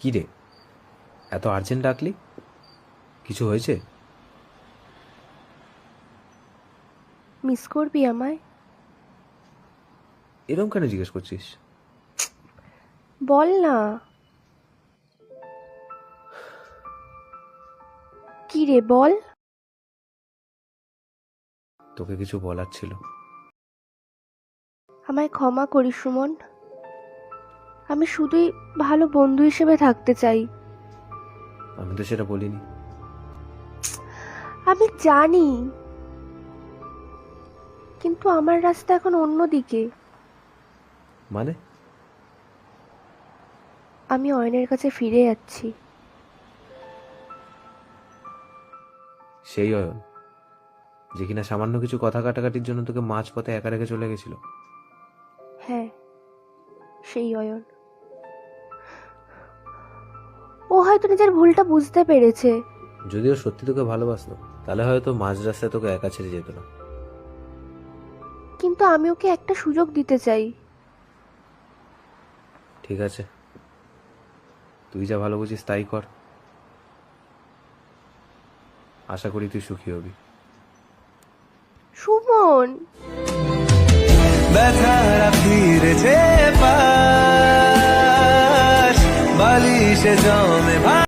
কি রে, এত আর্জেন্ট ডাকলি? কিছু হয়েছে? মিস করবি আমায়? এরকম কেন জিজ্ঞেস করছিস? বল না। কি রে বল। তোকে কিছু বলার ছিল। আমায় ক্ষমা করিস সুমন। আমি শুধুই ভালো বন্ধু হিসেবে থাকতে চাই। আমি তো সেটা বলিনি। আমি জানি, কিন্তু আমার রাস্তা এখন অন্যদিকে। মানে? আমি অয়নের কাছে ফিরে যাচ্ছি। সেই অয়ন যে কিনা সামান্য কিছু কথা কাটাকাটির জন্য তোকে মাঝপথে একা রেখে চলে গেছিল। হ্যাঁ, সেই অয়ন। ও হয়তো নিজের ভুলটা বুঝতে পেরেছে। যদিও সত্যি তোকে ভালোবাসতো, তাহলে হয়তো মাঝ রাস্তায় তোকে একা ছেড়ে যেত না। কিন্তু আমি ওকে একটা সুযোগ দিতে চাই। ঠিক আছে, তুই যা ভালো বুঝিস তাই কর। আশা করি তুই সুখী হবি। সুমন, ব্যথারা ফিরেছে পাশ, বালিশে জমে